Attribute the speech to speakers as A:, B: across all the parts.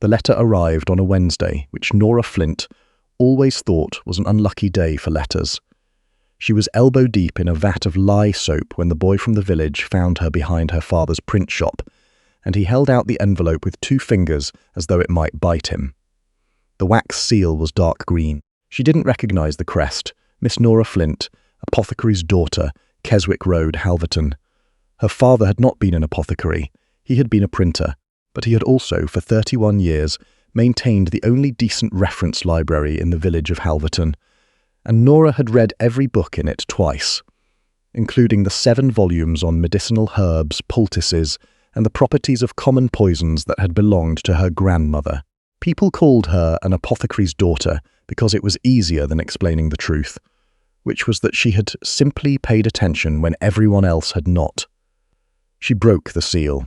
A: The letter arrived on a Wednesday, which Nora Flint always thought was an unlucky day for letters. She was elbow-deep in a vat of lye soap when the boy from the village found her behind her father's print shop, and he held out the envelope with 2 fingers as though it might bite him. The wax seal was dark green. She didn't recognize the crest. Miss Nora Flint, apothecary's daughter, Keswick Road, Halverton. Her father had not been an apothecary. He had been a printer, but he had also, for 31 years, maintained the only decent reference library in the village of Halverton, and Nora had read every book in it twice, including the 7 volumes on medicinal herbs, poultices, and the properties of common poisons that had belonged to her grandmother. People called her an apothecary's daughter because it was easier than explaining the truth, which was that she had simply paid attention when everyone else had not. She broke the seal.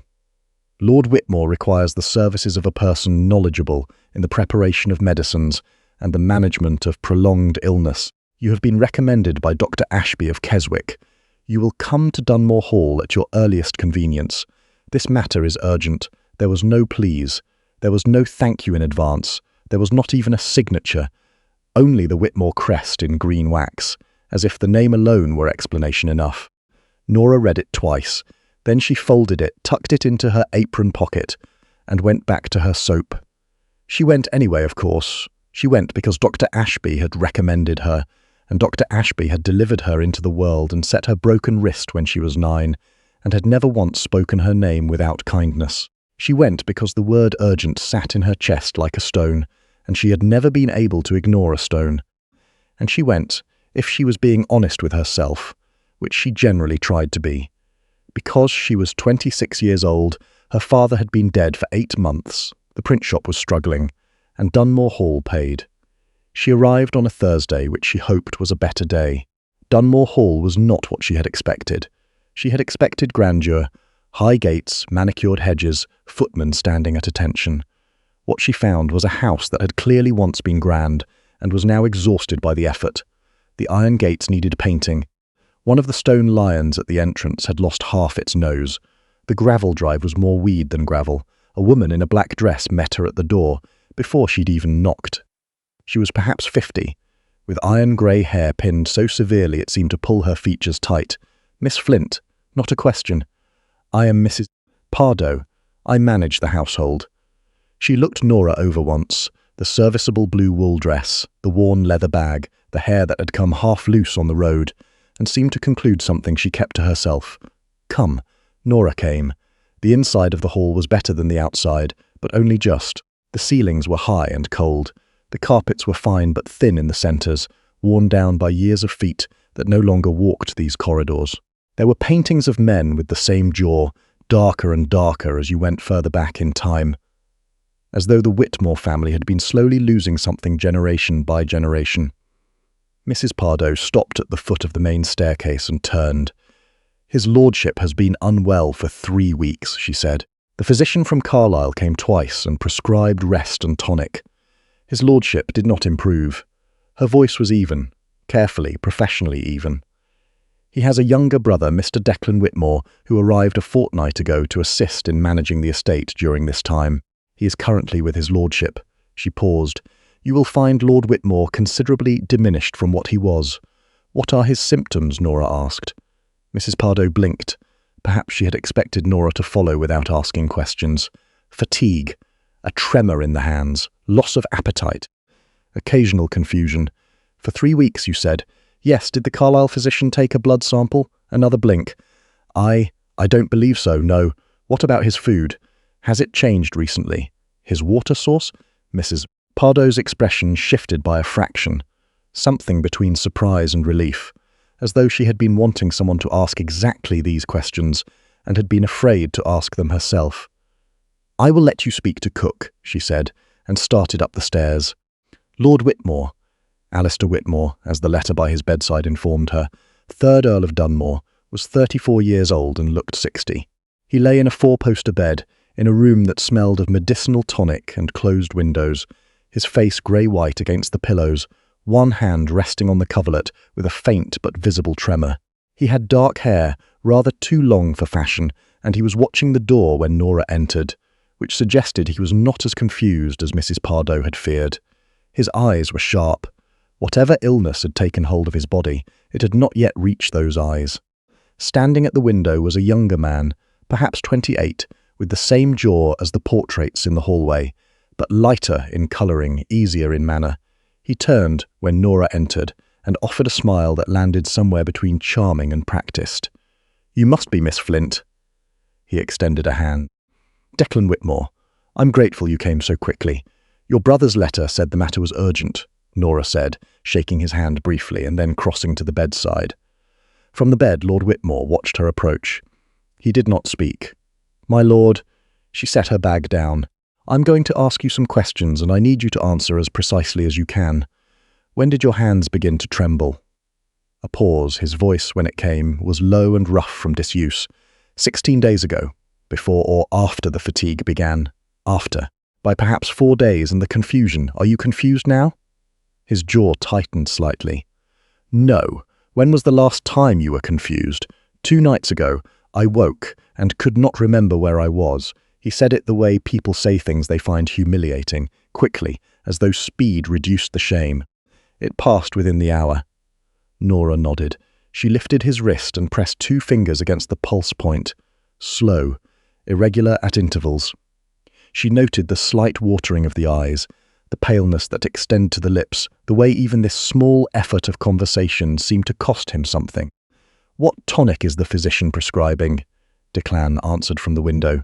A: Lord Whitmore requires the services of a person knowledgeable in the preparation of medicines and the management of prolonged illness. You have been recommended by Dr. Ashby of Keswick. You will come to Dunmore Hall at your earliest convenience. This matter is urgent. There was no please. There was no thank you in advance. There was not even a signature. Only the Whitmore crest in green wax, as if the name alone were explanation enough. Nora read it twice. Then she folded it, tucked it into her apron pocket, and went back to her soap. She went anyway, of course. She went because Dr. Ashby had recommended her, and Dr. Ashby had delivered her into the world and set her broken wrist when she was 9, and had never once spoken her name without kindness. She went because the word urgent sat in her chest like a stone, and she had never been able to ignore a stone. And she went, if she was being honest with herself, which she generally tried to be. Because she was 26 years old, her father had been dead for 8 months, the print shop was struggling, and Dunmore Hall paid. She arrived on a Thursday, which she hoped was a better day. Dunmore Hall was not what she had expected. She had expected grandeur, high gates, manicured hedges, footmen standing at attention. What she found was a house that had clearly once been grand, and was now exhausted by the effort. The iron gates needed painting. One of the stone lions at the entrance had lost half its nose. The gravel drive was more weed than gravel. A woman in a black dress met her at the door, before she'd even knocked. She was perhaps 50, with iron-grey hair pinned so severely it seemed to pull her features tight. Miss Flint, not a question. I am Mrs. Pardoe. I manage the household. She looked Nora over once, the serviceable blue wool dress, the worn leather bag, the hair that had come half loose on the road, and seemed to conclude something she kept to herself. Come. Nora came. The inside of the hall was better than the outside, but only just. The ceilings were high and cold. The carpets were fine but thin in the centres, worn down by years of feet that no longer walked these corridors. There were paintings of men with the same jaw, darker and darker as you went further back in time, as though the Whitmore family had been slowly losing something generation by generation. Mrs. Pardoe stopped at the foot of the main staircase and turned. His lordship has been unwell for 3 weeks, she said. The physician from Carlisle came twice and prescribed rest and tonic. His lordship did not improve. Her voice was even, carefully, professionally even. He has a younger brother, Mr. Declan Whitmore, who arrived a fortnight ago to assist in managing the estate during this time. He is currently with his lordship. She paused. You will find Lord Whitmore considerably diminished from what he was. What are his symptoms? Nora asked. Mrs. Pardoe blinked. Perhaps she had expected Nora to follow without asking questions. Fatigue, a tremor in the hands, loss of appetite, occasional confusion. For 3 weeks, you said. Yes, did the Carlisle physician take a blood sample? Another blink. I don't believe so, no. What about his food? Has it changed recently? His water source? Mrs. Pardoe's expression shifted by a fraction, something between surprise and relief, as though she had been wanting someone to ask exactly these questions and had been afraid to ask them herself. I will let you speak to cook, she said, and started up the stairs. Lord Whitmore, Alistair Whitmore, as the letter by his bedside informed her, 3rd Earl of Dunmore, was 34 years old and looked 60. He lay in a 4-poster bed, in a room that smelled of medicinal tonic and closed windows, his face grey-white against the pillows, one hand resting on the coverlet with a faint but visible tremor. He had dark hair, rather too long for fashion, and he was watching the door when Nora entered, which suggested he was not as confused as Mrs. Pardoe had feared. His eyes were sharp. Whatever illness had taken hold of his body, it had not yet reached those eyes. Standing at the window was a younger man, perhaps 28, with the same jaw as the portraits in the hallway, but lighter in colouring, easier in manner. He turned when Nora entered and offered a smile that landed somewhere between charming and practised. "You must be Miss Flint." He extended a hand. "Declan Whitmore, I'm grateful you came so quickly. Your brother's letter said the matter was urgent," Nora said, shaking his hand briefly and then crossing to the bedside. From the bed, Lord Whitmore watched her approach. He did not speak. "My lord," she set her bag down, "I'm going to ask you some questions and I need you to answer as precisely as you can. When did your hands begin to tremble?" A pause. His voice, when it came, was low and rough from disuse. 16 days ago, before or after the fatigue began. After. By perhaps 4 days, and the confusion. Are you confused now?" His jaw tightened slightly. "No. When was the last time you were confused?" 2 nights ago. I woke and could not remember where I was." He said it the way people say things they find humiliating, quickly, as though speed reduced the shame. "It passed within the hour." Nora nodded. She lifted his wrist and pressed 2 fingers against the pulse point. Slow, irregular at intervals. She noted the slight watering of the eyes, the paleness that extended to the lips, the way even this small effort of conversation seemed to cost him something. "What tonic is the physician prescribing?" Declan answered from the window.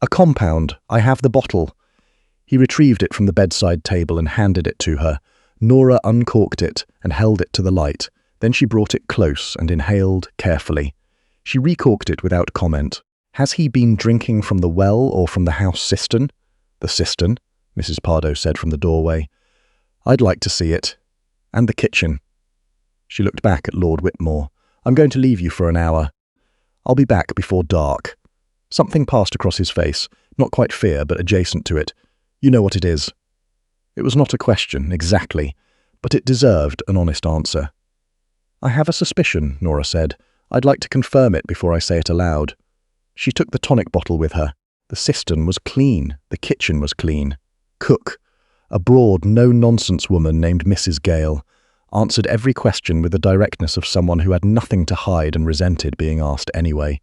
A: "A compound. I have the bottle." He retrieved it from the bedside table and handed it to her. Nora uncorked it and held it to the light. Then she brought it close and inhaled carefully. She recorked it without comment. "Has he been drinking from the well or from the house cistern?" "The cistern," Mrs. Pardoe said from the doorway. "I'd like to see it. And the kitchen." She looked back at Lord Whitmore. "I'm going to leave you for an hour. I'll be back before dark." Something passed across his face, not quite fear, but adjacent to it. "You know what it is." It was not a question, exactly, but it deserved an honest answer. "I have a suspicion," Nora said. "I'd like to confirm it before I say it aloud." She took the tonic bottle with her. The cistern was clean. The kitchen was clean. Cook, a broad, no-nonsense woman named Mrs. Gale, answered every question with the directness of someone who had nothing to hide and resented being asked anyway.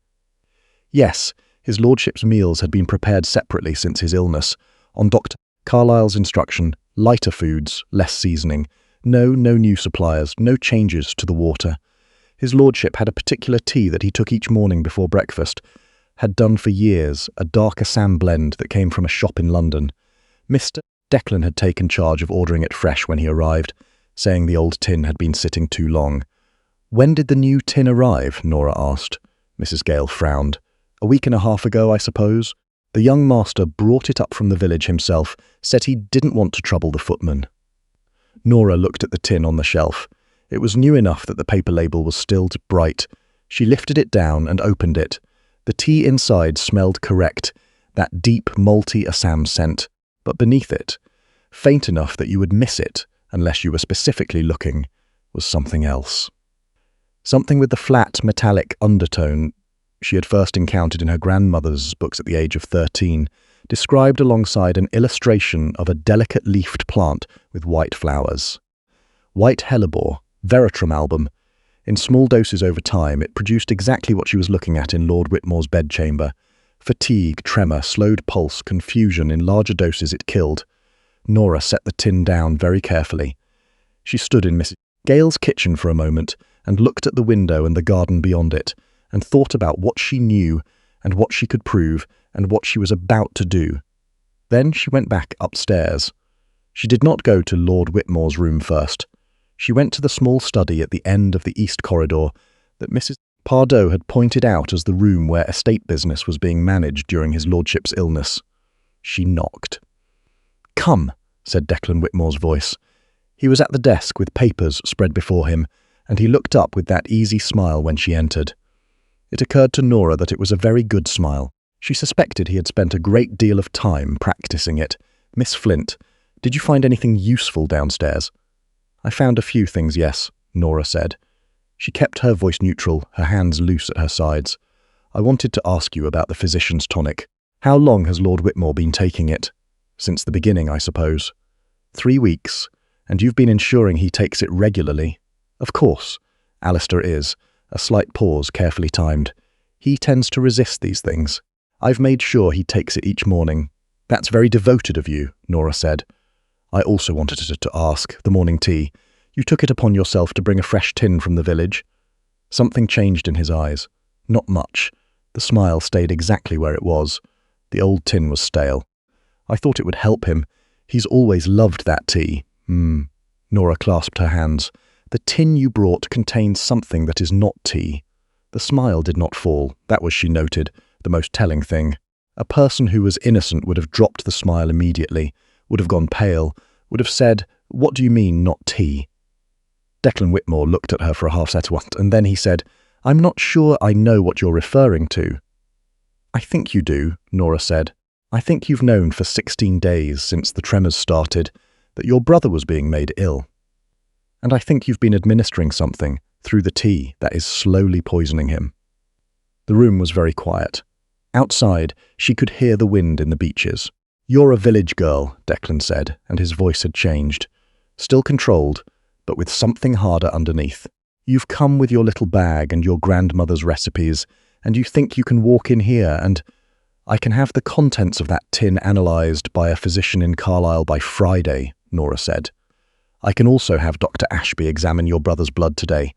A: Yes, his lordship's meals had been prepared separately since his illness, on Dr. Carlyle's instruction, lighter foods, less seasoning. No new suppliers, no changes to the water. His lordship had a particular tea that he took each morning before breakfast, had done for years, a dark Assam blend that came from a shop in London. Mr. Declan had taken charge of ordering it fresh when he arrived, saying the old tin had been sitting too long. "When did the new tin arrive?" Nora asked. Mrs. Gale frowned. "A week and a half ago, I suppose. The young master brought it up from the village himself, said he didn't want to trouble the footman." Nora looked at the tin on the shelf. It was new enough that the paper label was still bright. She lifted it down and opened it. The tea inside smelled correct, that deep, malty Assam scent. But beneath it, faint enough that you would miss it, unless you were specifically looking, was something else. Something with the flat, metallic undertone she had first encountered in her grandmother's books at the age of 13, described alongside an illustration of a delicate leafed plant with white flowers. White hellebore, veratrum album. In small doses over time, it produced exactly what she was looking at in Lord Whitmore's bedchamber. Fatigue, tremor, slowed pulse, confusion. In larger doses it killed. Nora set the tin down very carefully. She stood in Mrs. Gale's kitchen for a moment and looked at the window and the garden beyond it, and thought about what she knew and what she could prove and what she was about to do. Then she went back upstairs. She did not go to Lord Whitmore's room first. She went to the small study at the end of the east corridor that Mrs. Pardoe had pointed out as the room where estate business was being managed during his lordship's illness. She knocked. "Come," said Declan Whitmore's voice. He was at the desk with papers spread before him, and he looked up with that easy smile when she entered. It occurred to Nora that it was a very good smile. She suspected he had spent a great deal of time practicing it. "Miss Flint, did you find anything useful downstairs?" "I found a few things, yes," Nora said. She kept her voice neutral, her hands loose at her sides. "I wanted to ask you about the physician's tonic. How long has Lord Whitmore been taking it? Since the beginning, I suppose. 3 weeks, and you've been ensuring he takes it regularly. Of course, Alistair is. A slight pause, carefully timed. He tends to resist these things. I've made sure he takes it each morning. That's very devoted of you, Nora said. I also wanted to ask, the morning tea. You took it upon yourself to bring a fresh tin from the village? Something changed in his eyes. Not much. The smile stayed exactly where it was. The old tin was stale. I thought it would help him. He's always loved that tea. Nora clasped her hands. The tin you brought contains something that is not tea. The smile did not fall. That was, she noted, the most telling thing. A person who was innocent would have dropped the smile immediately, would have gone pale, would have said, "What do you mean, not tea?" Declan Whitmore looked at her for a half-second, and then he said, "I'm not sure I know what you're referring to." "I think you do," Nora said. "I think you've known for 16 days since the tremors started that your brother was being made ill. And I think you've been administering something through the tea that is slowly poisoning him." The room was very quiet. Outside, she could hear the wind in the beeches. "You're a village girl," Declan said, and his voice had changed. Still controlled, but with something harder underneath. "You've come with your little bag and your grandmother's recipes, and you think you can walk in here and I can have the contents of that tin analysed by a physician in Carlisle by Friday," Nora said. "I can also have Dr. Ashby examine your brother's blood today.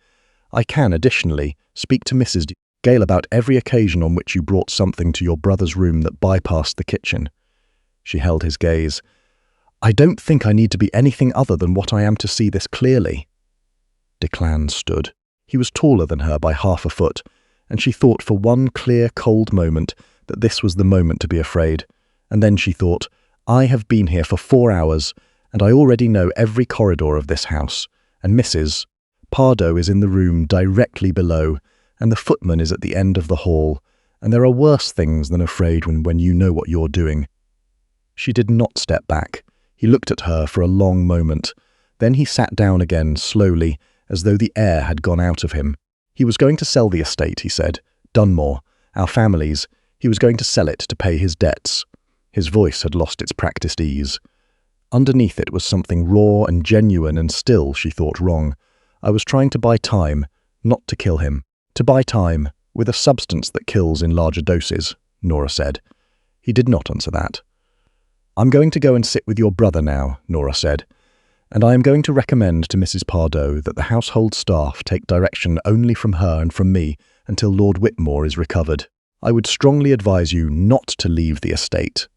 A: I can, additionally, speak to Mrs. Gale about every occasion on which you brought something to your brother's room that bypassed the kitchen." She held his gaze. "I don't think I need to be anything other than what I am to see this clearly." Declan stood. He was taller than her by half a foot, and she thought for one clear, cold moment that this was the moment to be afraid. And then she thought, "I have been here for 4 hours, and I already know every corridor of this house, and Mrs. Pardoe is in the room directly below, and the footman is at the end of the hall, and there are worse things than afraid when you know what you're doing." She did not step back. He looked at her for a long moment. Then he sat down again, slowly, as though the air had gone out of him. He was going to sell the estate, he said. Dunmore, our family's. He was going to sell it to pay his debts. His voice had lost its practiced ease. Underneath it was something raw and genuine and still, she thought, wrong. I was trying to buy time, not to kill him. To buy time, with a substance that kills in larger doses, Nora said. He did not answer that. "I'm going to go and sit with your brother now," Nora said, "and I am going to recommend to Mrs. Pardoe that the household staff take direction only from her and from me until Lord Whitmore is recovered. I would strongly advise you not to leave the estate."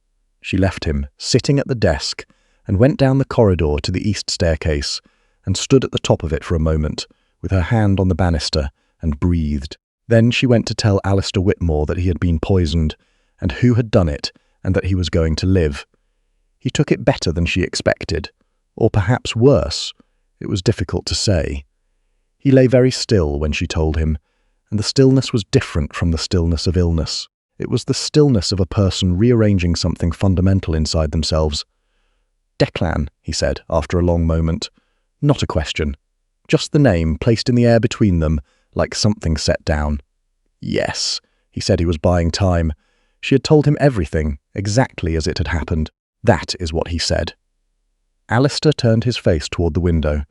A: She left him, sitting at the desk, and went down the corridor to the east staircase, and stood at the top of it for a moment, with her hand on the banister, and breathed. Then she went to tell Alistair Whitmore that he had been poisoned, and who had done it, and that he was going to live. He took it better than she expected, or perhaps worse. It was difficult to say. He lay very still when she told him, and the stillness was different from the stillness of illness. It was the stillness of a person rearranging something fundamental inside themselves. "Declan," he said, after a long moment. Not a question. Just the name placed in the air between them, like something set down. Yes, he said he was buying time. She had told him everything, exactly as it had happened. That is what he said. Alistair turned his face toward the window.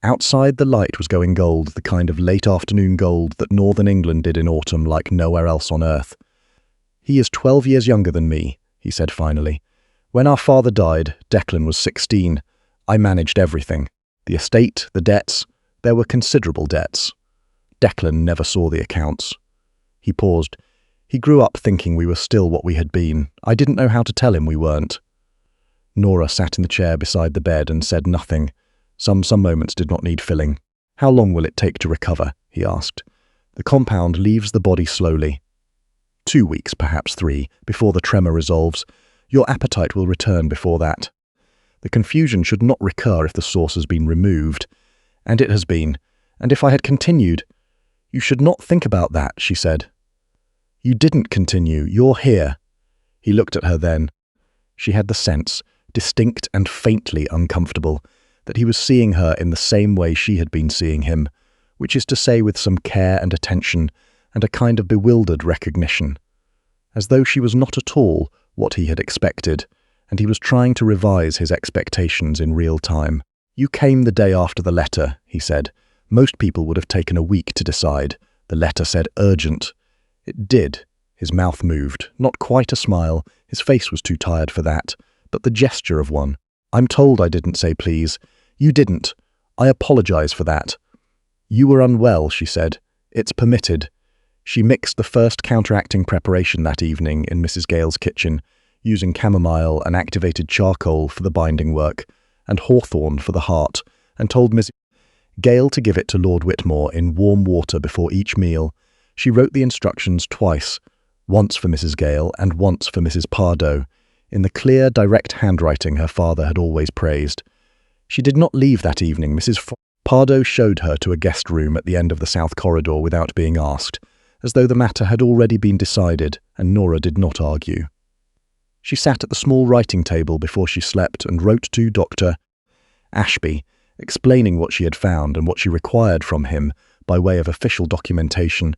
A: Outside the light was going gold, the kind of late afternoon gold that northern England did in autumn like nowhere else on earth. "He is 12 years younger than me," he said finally. "When our father died, Declan was 16. I managed everything. The estate, the debts. There were considerable debts. Declan never saw the accounts." He paused. "He grew up thinking we were still what we had been. I didn't know how to tell him we weren't." Nora sat in the chair beside the bed and said nothing. Some moments did not need filling. "How long will it take to recover?" he asked. "The compound leaves the body slowly. 2 weeks, perhaps 3, before the tremor resolves. Your appetite will return before that. The confusion should not recur if the source has been removed. And it has been. And if I had continued—" "You should not think about that," she said. "You didn't continue. You're here." He looked at her then. She had the sense, distinct and faintly uncomfortable, that he was seeing her in the same way she had been seeing him, which is to say with some care and attention, and a kind of bewildered recognition. as though she was not at all what he had expected, and he was trying to revise his expectations in real time. "You came the day after the letter," he said. "Most people would have taken a week to decide. The letter said urgent." It did. His mouth moved. Not quite a smile. His face was too tired for that, but the gesture of one. "I'm told I didn't say please." "You didn't. I apologize for that." "You were unwell," she said. "It's permitted." She mixed the first counteracting preparation that evening in Mrs. Gale's kitchen, using chamomile and activated charcoal for the binding work, and hawthorn for the heart, and told Miss Gale to give it to Lord Whitmore in warm water before each meal. She wrote the instructions twice, once for Mrs. Gale and once for Mrs. Pardoe, in the clear, direct handwriting her father had always praised. She did not leave that evening. Mrs. Pardoe showed her to a guest room at the end of the south corridor without being asked, as though the matter had already been decided, and Nora did not argue. She sat at the small writing table before she slept and wrote to Dr. Ashby, explaining what she had found and what she required from him by way of official documentation,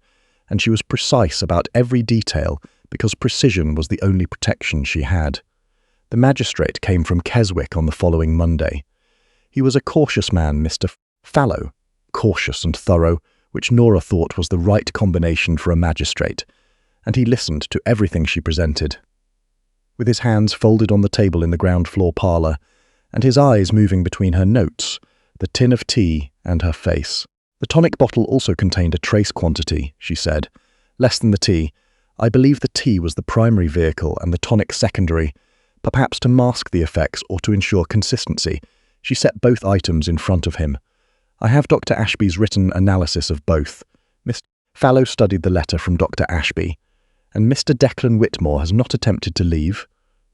A: and she was precise about every detail because precision was the only protection she had. The magistrate came from Keswick on the following Monday. He was a cautious man, Mr. Fallow, cautious and thorough, which Nora thought was the right combination for a magistrate, and he listened to everything she presented. With his hands folded on the table in the ground floor parlour, and his eyes moving between her notes, the tin of tea, and her face. "The tonic bottle also contained a trace quantity," she said. "Less than the tea. I believe the tea was the primary vehicle and the tonic secondary, perhaps to mask the effects or to ensure consistency." She set both items in front of him. "I have Dr. Ashby's written analysis of both." Mr. Fallow studied the letter from Dr. Ashby. "And Mr. Declan Whitmore has not attempted to leave?"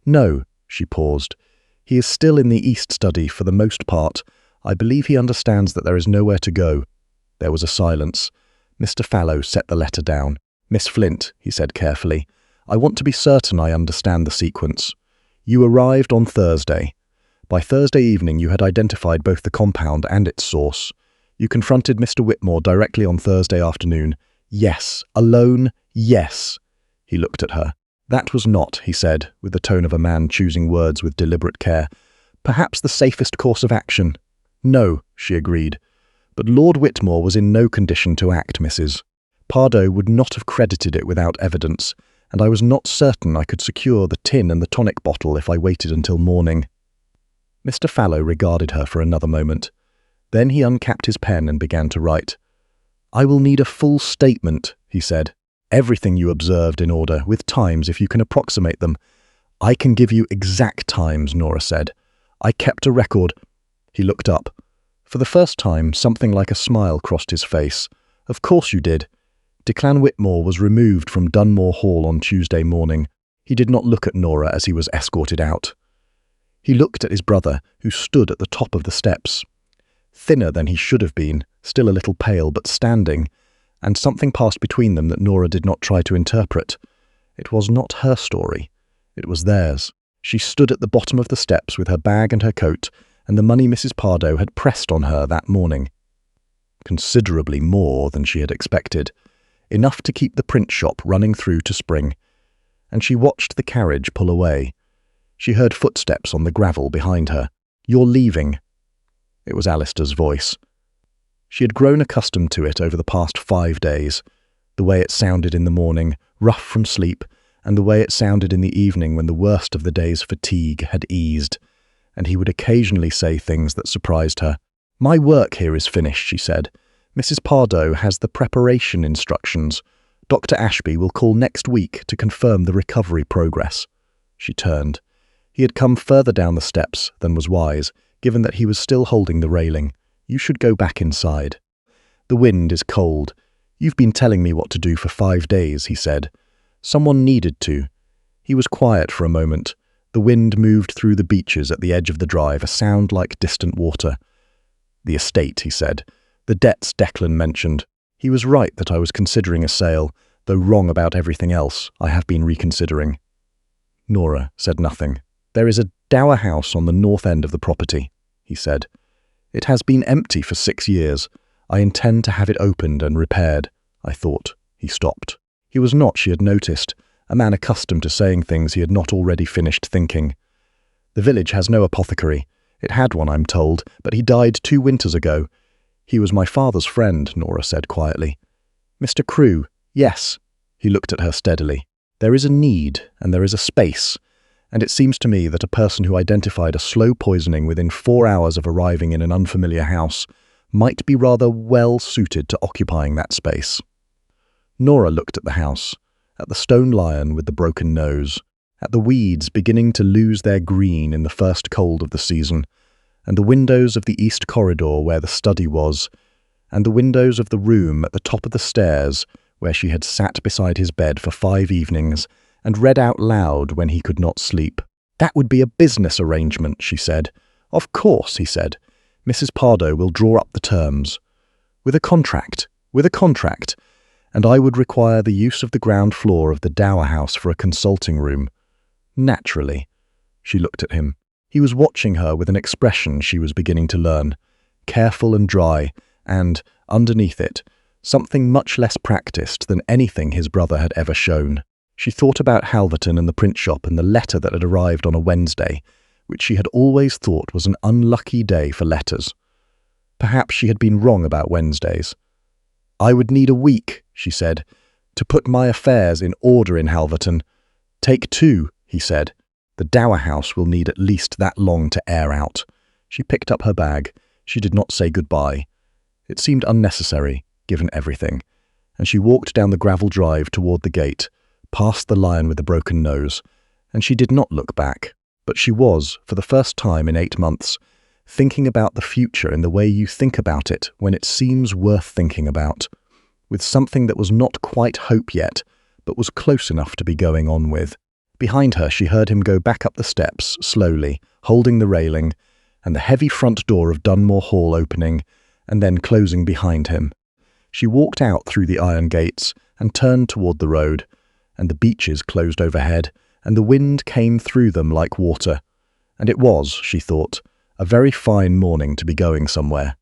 A: "No," she paused. "He is still in the East Study for the most part. I believe he understands that there is nowhere to go." There was a silence. Mr. Fallow set the letter down. "Miss Flint," he said carefully, "I want to be certain I understand the sequence. You arrived on Thursday. By Thursday evening you had identified both the compound and its source. You confronted Mr. Whitmore directly on Thursday afternoon." "Yes. Alone? Yes." He looked at her. "That was not," he said, with the tone of a man choosing words with deliberate care, "perhaps the safest course of action." "No," she agreed. "But Lord Whitmore was in no condition to act, Mrs. Pardoe would not have credited it without evidence, and I was not certain I could secure the tin and the tonic bottle if I waited until morning." Mr. Fallow regarded her for another moment. Then he uncapped his pen and began to write. "I will need a full statement," he said. "Everything you observed in order, with times if you can approximate them." "I can give you exact times," Nora said. "I kept a record." He looked up. For the first time, something like a smile crossed his face. "Of course you did. Declan Whitmore was removed from Dunmore Hall on Tuesday morning." He did not look at Nora as he was escorted out. He looked at his brother, who stood at the top of the steps. Thinner than he should have been, still a little pale, but standing, and something passed between them that Nora did not try to interpret. It was not her story. It was theirs. She stood at the bottom of the steps with her bag and her coat, and the money Mrs. Pardoe had pressed on her that morning. Considerably more than she had expected. Enough to keep the print shop running through to spring. And she watched the carriage pull away. She heard footsteps on the gravel behind her. "You're leaving." It was Alistair's voice. She had grown accustomed to it over the past 5 days, the way it sounded in the morning, rough from sleep, and the way it sounded in the evening when the worst of the day's fatigue had eased, and he would occasionally say things that surprised her. "My work here is finished," she said. "Mrs. Pardoe has the preparation instructions. Dr. Ashby will call next week to confirm the recovery progress." She turned. He had come further down the steps than was wise, given that he was still holding the railing. "You should go back inside." "The wind is cold. You've been telling me what to do for 5 days," he said. "Someone needed to." He was quiet for a moment. The wind moved through the beeches at the edge of the drive, a sound like distant water. "The estate," he said. "The debts Declan mentioned. He was right that I was considering a sale, though wrong about everything else I have been reconsidering." Nora said nothing. "There is a dower house on the north end of the property," he said. "It has been empty for 6 years. I intend to have it opened and repaired." "I thought." He stopped. He was not, she had noticed, a man accustomed to saying things he had not already finished thinking. The village has no apothecary. It had one, I'm told, but he died 2 winters ago. He was my father's friend, Nora said quietly. Mr. Crewe, yes. He looked at her steadily. There is a need, and there is a space, and it seems to me that a person who identified a slow poisoning within 4 hours of arriving in an unfamiliar house might be rather well suited to occupying that space. Nora looked at the house, at the stone lion with the broken nose, at the weeds beginning to lose their green in the first cold of the season, and the windows of the east corridor where the study was, and the windows of the room at the top of the stairs where she had sat beside his bed for 5 evenings and read out loud when he could not sleep. That would be a business arrangement, she said. Of course, he said. Mrs. Pardoe will draw up the terms. With a contract, and I would require the use of the ground floor of the dower house for a consulting room. Naturally. She looked at him. He was watching her with an expression she was beginning to learn, careful and dry, and, underneath it, something much less practiced than anything his brother had ever shown. She thought about Halverton and the print shop and the letter that had arrived on a Wednesday, which she had always thought was an unlucky day for letters. Perhaps she had been wrong about Wednesdays. I would need a week, she said, to put my affairs in order in Halverton. Take 2, he said. The dower house will need at least that long to air out. She picked up her bag. She did not say goodbye. It seemed unnecessary, given everything, and she walked down the gravel drive toward the gate, past the lion with the broken nose, and she did not look back. But she was, for the first time in 8 months, thinking about the future in the way you think about it when it seems worth thinking about, with something that was not quite hope yet, but was close enough to be going on with. Behind her, she heard him go back up the steps, slowly, holding the railing, and the heavy front door of Dunmore Hall opening, and then closing behind him. She walked out through the iron gates and turned toward the road, and the beeches closed overhead, and the wind came through them like water. And it was, she thought, a very fine morning to be going somewhere.